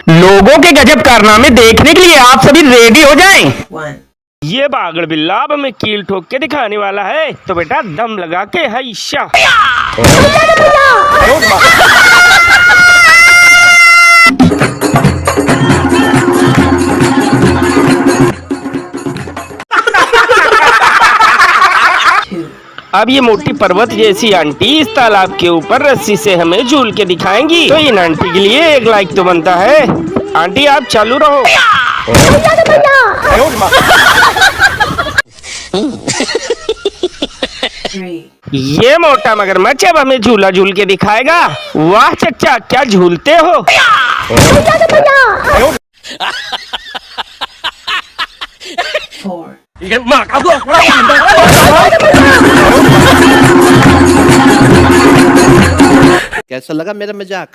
लोगों के गजब कारनामे देखने के लिए आप सभी रेडी हो जाएं। ये बागड़ बिल्ला अब हमें कील ठोक के दिखाने वाला है, तो बेटा दम लगा के हैशा। अब ये मोटी पर्वत जैसी आंटी इस तालाब के ऊपर रस्सी से हमें झूल के दिखाएंगी, तो इन आंटी के लिए एक लाइक तो बनता है। आंटी आप चालू रहो। ये मोटा मगरमच्छ अब हमें झूला झूल के दिखाएगा। वाह चच्चा क्या झूलते हो। कैसा लगा मेरा मजाक?